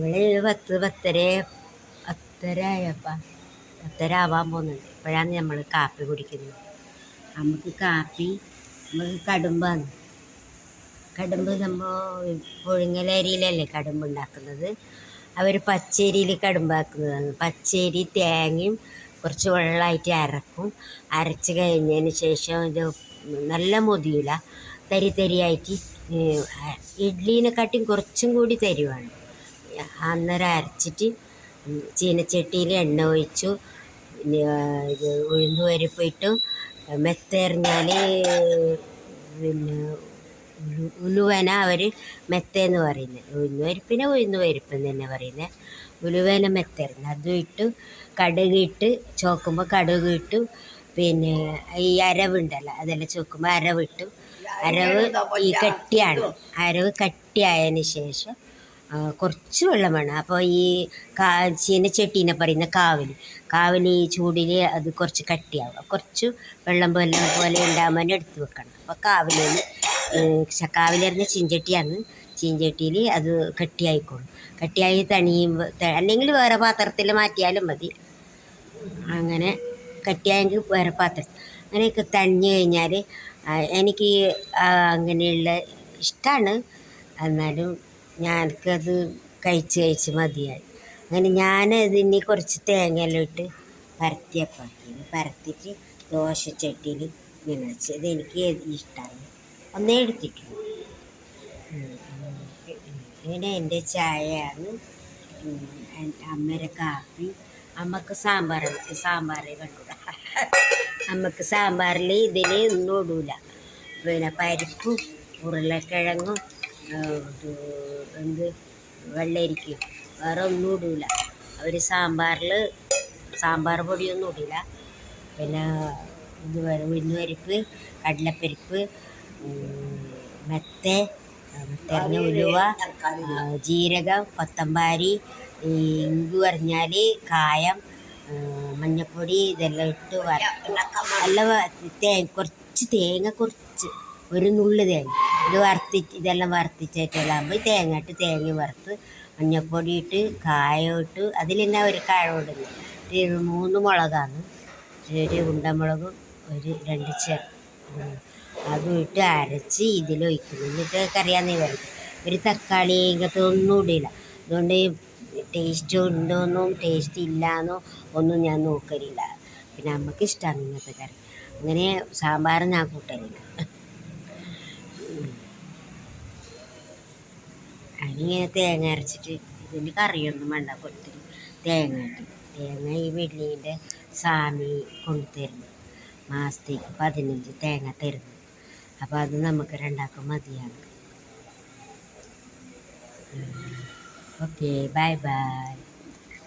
നമ്മള് 10 ആയപ്പ 10 ആവാൻ പോകുന്നുണ്ട്. ഇപ്പോഴാണ് നമ്മൾ കാപ്പി കുടിക്കുന്നത്. നമുക്ക് കടുമ്പാണ്. കടുമ്പ് നമ്മൾ പുഴുങ്ങലരിയിലല്ലേ കടുമ്പ് ഉണ്ടാക്കുന്നത്. അവർ പച്ചരിയിൽ കടുമ്പാക്കുന്നതാണ്. പച്ചരി തേങ്ങയും കുറച്ച് വെള്ളമായിട്ട് അരക്കും. അരച്ച് കഴിഞ്ഞതിന് ശേഷം ഇത് നല്ല മൊതിയില്ല, തരി തരിയായിട്ട് ഇഡ്ഡലീനെക്കാട്ടിയും കുറച്ചും കൂടി തരുവാണ്. അന്നേരം അരച്ചിട്ട് ചീനച്ചട്ടിയിൽ എണ്ണ ഒഴിച്ചു, ഇത് ഉഴുന്ന് പരിപ്പ് ഇട്ടു. മെത്തെറിഞ്ഞാൽ പിന്നെ ഉലുവന അവർ മെത്തേന്ന് പറയുന്നത്. ഉഴുന്ന് പരിപ്പ് തന്നെ പറയുന്നത്. ഉലുവന മെത്തെറിഞ്ഞ് അതും ഇട്ടു, കടുകിട്ട് ചോക്കുമ്പോൾ കടുക് ഇട്ടു. പിന്നെ ഈ അരവുണ്ടല്ലോ അതെല്ലാം ചോക്കുമ്പോൾ അരവിട്ടു. അരവ് ഈ കട്ടിയാണ്. അരവ് കട്ടിയായതിന് ശേഷം കുറച്ച് വെള്ളം വേണം. അപ്പോൾ ഈ ചീനച്ചട്ടീനെ പറയുന്ന കാവൽ ഈ ചൂടിൽ അത് കുറച്ച് കട്ടിയാവും. കുറച്ച് വെള്ളം പോലെ ഉണ്ടാകുമ്പോൾ എടുത്ത് വെക്കണം. അപ്പോൾ കാവിലറിഞ്ഞ ചീഞ്ചട്ടിയാണ്. ചീഞ്ചട്ടിയിൽ അത് കട്ടിയായിക്കോളും. കട്ടിയായി തണിയുമ്പോൾ അല്ലെങ്കിൽ വേറെ പാത്രത്തിൽ മാറ്റിയാലും മതി. അങ്ങനെ കട്ടിയായെങ്കിൽ വേറെ പാത്രം. അങ്ങനെയൊക്കെ തണിഞ്ഞ് കഴിഞ്ഞാൽ എനിക്ക് അങ്ങനെയുള്ള ഇഷ്ടമാണ്. എന്നാലും ഞാനത് കഴിച്ച് മതിയായി. അങ്ങനെ ഞാനതിന് കുറച്ച് തേങ്ങയെല്ലാം ഇട്ട് പരത്തിയിട്ട് ദോശച്ചട്ടിയിൽ ഇങ്ങനെ വെച്ച് ഇതെനിക്ക് ഇഷ്ടമായി. ഒന്നേ എടുത്തിട്ടുള്ളൂ. ഇങ്ങനെ എൻ്റെ ചായയാണ്. അമ്മയുടെ കാപ്പി. അമ്മക്ക് സാമ്പാറേ കണ്ടൂട. അമ്മക്ക് സാമ്പാറിൽ ഇതിൽ ഒന്നും ഇടൂല. പിന്നെ പരിപ്പും ഉരുളക്കിഴങ്ങും വെള്ളരിക്കും വേറെ ഒന്നും ഇടൂല. അവർ സാമ്പാർ പൊടിയൊന്നും ഇടില്ല. പിന്നെ ഉഴുന്ന് പരിപ്പ്, കടലപ്പരിപ്പ്, മെത്തറിഞ്ഞ ഉലുവ, ജീരകം, കൊത്തമ്പാരി, ഇങ്ക് പറഞ്ഞാൽ കായം, മഞ്ഞൾപ്പൊടി ഇതെല്ലാം ഇട്ട് കുറച്ച് തേങ്ങ, ഒരു നുള്ളു തേങ്ങ ഇതെല്ലാം വറുത്തിട്ടാകുമ്പോൾ തേങ്ങ വറുത്ത് മഞ്ഞൾപ്പൊടി ഇട്ട് കായം ഇട്ട് അതിൽ തന്നെ ഒരു കായം ഇടുന്നു. 3 മുളകാണ്. ഒരു ഉണ്ടമുളകും 2 അതും ഇട്ട് അരച്ച് ഇതിലൊഴിക്കുന്നു. എന്നിട്ട് കറിയാന്നേ പറയും. ഒരു തക്കാളി ഇങ്ങനത്തെ ഒന്നും ഇടില്ല. അതുകൊണ്ട് ടേസ്റ്റ് ഉണ്ടോയെന്നും ടേസ്റ്റ് ഇല്ലയെന്നോ ഒന്നും ഞാൻ നോക്കലില്ല. പിന്നെ അമ്മക്ക് ഇഷ്ടമാണ് ഇങ്ങനത്തെ കറി. അങ്ങനെ സാമ്പാർ ഞാൻ കൂട്ടലില്ല. അതിനിങ്ങനെ തേങ്ങ അരച്ചിട്ട് ഇതിന് കറിയൊന്നും വേണ്ട. കൊടുത്തിട്ട് തേങ്ങ ഈ വെള്ളീൻ്റെ സ്വാമി കൊണ്ടുതരുന്നു. മാസത്തേക്ക് 15 തേങ്ങ തരുന്നു. അപ്പോൾ അത് നമുക്ക് രണ്ടാക്കും മതിയാണ്. Okay, by.